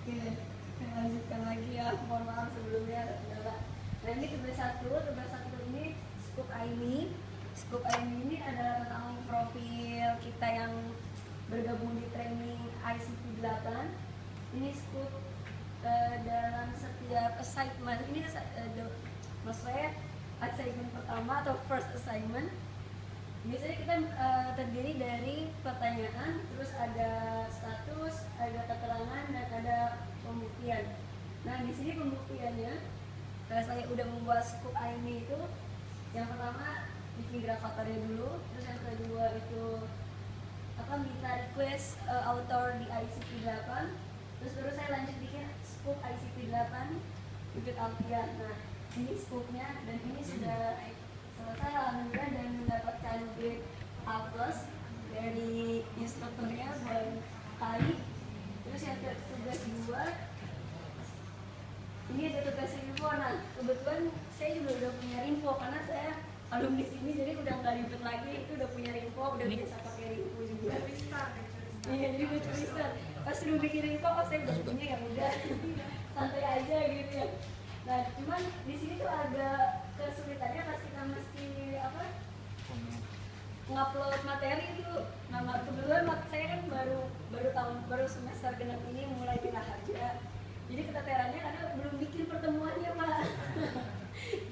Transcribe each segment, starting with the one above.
Oke, saya lanjutkan lagi ya. Mohon maaf sebelumnya ada kendala. Nah ini tugas satu ini scoop IME. Scoop IME ini adalah tentang profil kita yang bergabung di training ICT 8. Ini scoop dalam setiap assignment. Ini maksudnya assignment pertama atau first assignment. Biasanya kita terdiri dari pertanyaan, terus ada status, ada keterangan, dan ada pembuktian. Nah di sini pembuktiannya, saya udah membuat scoop IME itu. Yang pertama bikin gravatornya dulu, terus yang kedua itu minta request author di ICT 8, terus baru saya lanjut bikin scoop ICT 8 Bibit Alfian. Nah ini scoopnya dan ini sudah selesai alhamdulillah dan mendapatkan grade A+ dari instrukturnya buat kali. Terus yang tugas 2 ini ada tugas info. Nah kebetulan saya juga udah punya info karena saya alumni sini, jadi udah nggak ribet lagi, itu udah punya info, udah biasa pakai info juga. Iya jadi udah tulisan. Pas sudah bikin info kok saya udah punya, ya udah santai aja gitu ya. Nah cuman di sini tuh agak kesulitannya pas kita mesti ngupload materi itu. Nah kebetulan saya kan baru semester genap ini mulai Pinaharja. Jadi keteterannya karena belum bikin pertemuannya Pak.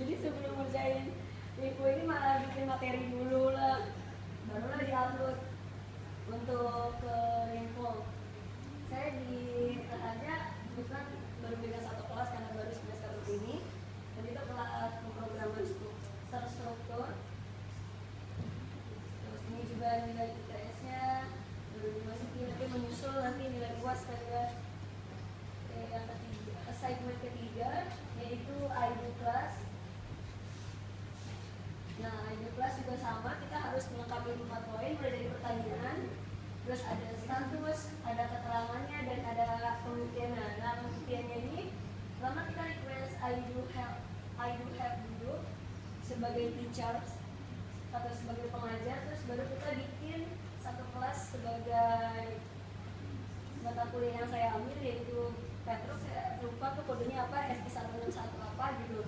Jadi sebelum ngerjain info ini malah bikin materi dulu lah, barulah diupload untuk ke info. Saya di Pinaharja bukan baru beda satu kelas karena baru semester ini. Dan itu kelas pemrograman terstruktur. Terus ini juga nilai ITS-nya baru dimasukin, nanti menyusul nanti nilai UAS saya. Yang ketiga, assignment ketiga yaitu ID class. Nah ID class juga sama, kita harus melengkapi 4 poin mulai dari pertanyaan, terus ada status, ada keterangannya, dan ada pembuktian. Nah pembuktiannya ini pertama kita request I do have dulu sebagai teacher atau sebagai pengajar, terus baru kita bikin satu kelas sebagai mata kuliah yang saya ambil yaitu Petrus, saya lupa tuh kodenya apa, ST161 apa gitu.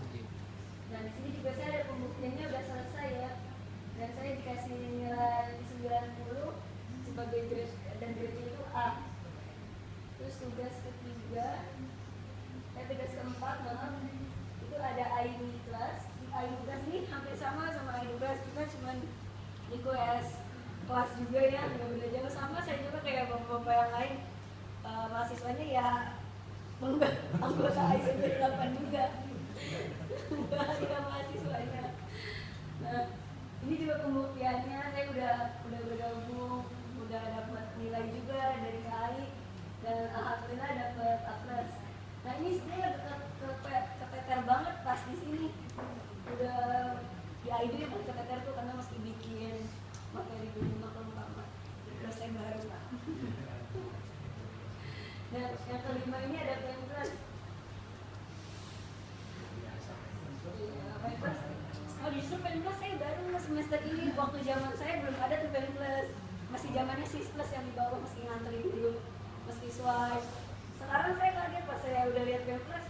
Dan di sini juga saya ada pembuktiannya udah selesai ya. Dan saya dikasih nilai 90 sebagai grade, dan grade itu A. Terus tugas ketiga, tugas keempat maaf, itu ada ID class. ID class ini hampir sama ID class, kita cuma request kelas juga ya, benar-benar jauh sama. Saya juga kayak bapak-bapak yang lain, mahasiswanya ya anggota ICT 8 juga. Ya mahasiswanya. Nah ini juga pembuktiannya, saya udah bergabung, udah dapat nilai juga dari KAI, dan alhamdulillah dapat A+. Nah ini sebenarnya keteter banget pas di sini. Udah di ID yang keteter tuh karena mesti bikin materi dulu, maklum lama dosen baru Pak. Dan yang kelima ini ada Pemplas. Oh justru Pemplas saya baru semester ini, waktu zaman saya belum ada tuh Pemplas. Masih zamannya Sisplus yang dibawa, mesti ngantri dulu, mesti swipe. Sekarang saya kaget pas saya udah lihat Pemplas,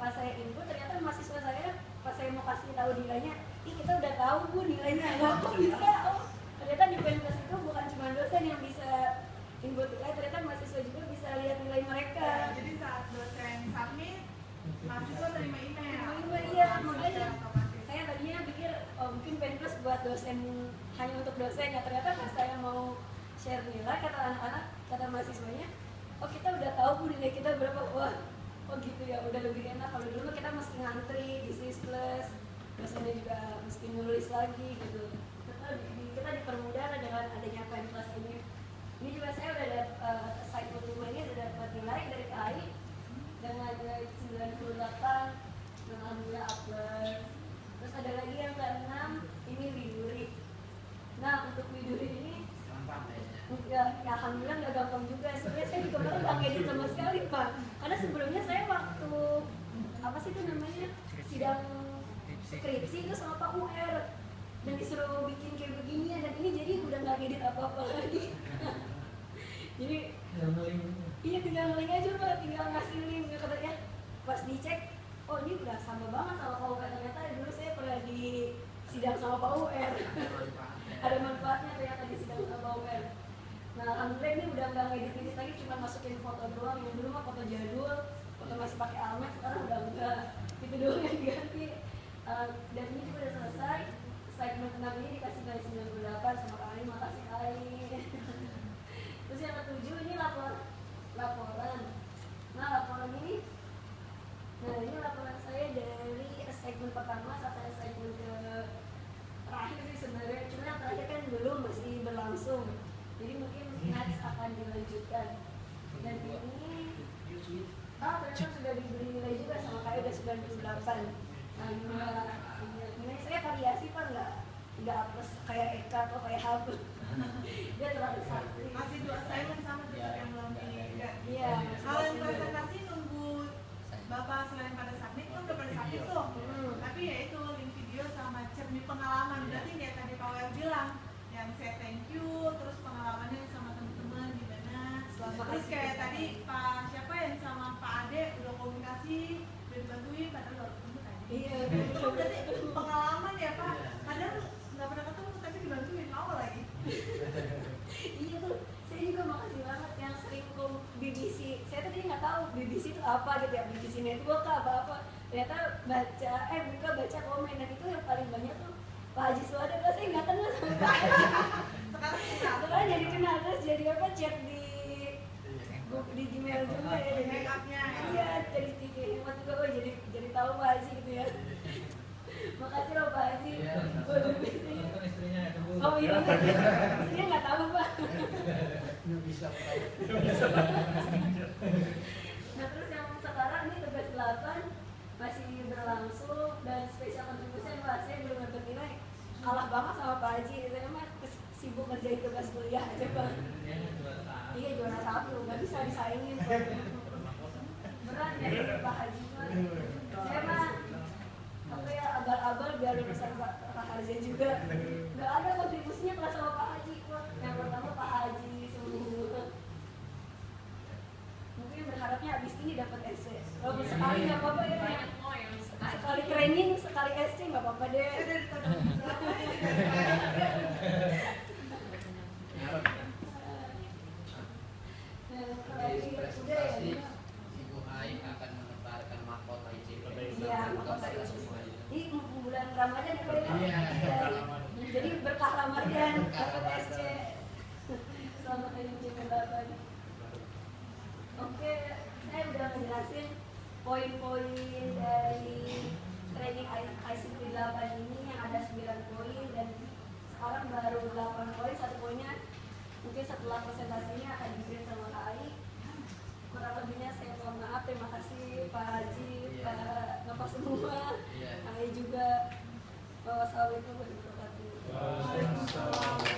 pas saya input ternyata mahasiswa saya pas saya mau kasih tahu nilainya, kita udah tahu Bu nilainya, kok bisa? Oh ternyata di Pemplas itu bukan cuma dosen yang bisa input nilai, ternyata mahasiswa juga bisa lihat nilai mereka. Jadi saat dosen submit, mahasiswa terima email. Iya, makanya saya tadinya pikir mungkin Pemplas buat dosen, hanya untuk dosen ya. Ternyata pas saya mau share nilai, kata anak-anak, kata mahasiswanya, oh kita udah tahu Bu nilai kita berapa. Wah, oh gitu ya, udah lebih enak. Kalau dulu kita mesti ngantri di Sisplus, dosennya juga mesti nulis lagi gitu. Kita dipermudah dengan adanya Pemplas ini. Ini juga saya udah dapat site pertama ini udah dapat nilai dari KAI dengan nilai 98, dan alhamdulillah A+. Terus ada lagi yang ke-6, ini Widuri. Nah untuk Widuri ini ya alhamdulillah nggak gampang juga. Sebenarnya saya juga baru nggak ngedit sama sekali Pak, karena sebelumnya saya waktu apa sih itu namanya sidang skripsi itu sama Pak UR, dan disuruh bikin kayak begini, dan ini jadi udah nggak ngedit apa-apa lagi. Jadi Iya tinggal ngeling aja Pak, tinggal ngasih link katanya. Pas dicek, oh ini udah sama banget sama Pak UR. Ternyata dulu saya pernah di sidang sama Pak UR. Ada manfaatnya ternyata di sidang sama Pak UR. Nah alhamdulillah ini udah nggak ngedit lagi, cuma masukin foto doang. Yang dulu mah foto jadul, foto masih pakai almet, sekarang udah enggak. Itu doang yang diganti. Dan ini juga udah selesai. Segmen 6 ini dikasih nilai 98 sama Kak Ali, makasih Kak Ali. Terus yang ketujuh ini laporan. Nah laporan ini, ini laporan saya dari segmen pertama sampai segmen ke terakhir sih sebenarnya. Cuma yang terakhir kan belum, masih berlangsung. Jadi mungkin next akan dilanjutkan. Dan ini, ternyata sudah diberi nilai juga sama Kak udah 98. Nah nilai saya variasi Pak, nggak plus kayak Eka atau kayak Habu. Dia terlalu sakti. Masih 2 assignment sama juga yang belum di. Iya. Kalau yang presentasi nunggu Bapak selain pada submit kan udah pada submit tuh. Tapi ya itu link video sama cermin pengalaman. Berarti kayak tadi Pak Wel bilang, yang saya thank you, terus pengalamannya sama teman-teman gimana. Terus kayak tadi Pak siapa yang sama Pak Ade udah komunikasi, udah dibantuin padahal baru ketemu tadi. Iya. Itu berarti pengalaman ya Pak. Padahal nggak pernah ketemu tapi dibantuin mau lagi. Iya tuh, saya juga makasih banget yang sering BBC. Saya tadi nggak tahu BBC itu apa gitu ya, BBC Network apa-apa. Ternyata baca komen, dan itu yang paling banyak tuh Pak Haji Suwada. Saya nggak kenal sama Pak Haji. Sekarang jadi kenal, terus jadi apa chat di Gmail juga ya. Iya, jadi hemat juga, jadi tahu Pak Haji gitu ya. Makasih loh Pak Haji. Oh iya, istrinya nggak tahu Pak. Nah terus yang sekarang ini tugas 8 masih berlangsung, dan spesial kontribusi Pak, saya belum dapat nilai, kalah banget sama Pak Haji. Saya mah sibuk ngerjain tugas kuliah aja Pak. Iya juara 1, nggak bisa disaingin Pak. Berat ya Pak Haji Pak. Saya mah abal-abal biar lulusan Pak Haji juga. Nggak ada kontribusinya kelas sama Pak Haji Pak. Yang pertama Pak Haji semua. Mungkin berharapnya abis ini dapat SC. Kalau sekali nggak apa-apa ya. Sekali training, sekali SC nggak apa-apa deh. Ibu Hai akan menebarkan mahkota ICP. Iya, mahkota ICP. Ini bulan Ramadan ya Pak ya? Jadi berkah Ramadan dapat SC. Selamat hari ICP 8. Oke, saya udah ngejelasin poin-poin dari training ICP 8 ini yang ada 9 poin, dan sekarang baru 8 poin, 1 poinnya mungkin setelah presentasinya akan diberi sama Kak Ai. Kurang lebihnya saya mohon maaf, terima kasih Pak Haji, Bapak semua, Kak Ai juga. Wassalamualaikum warahmatullahi wabarakatuh.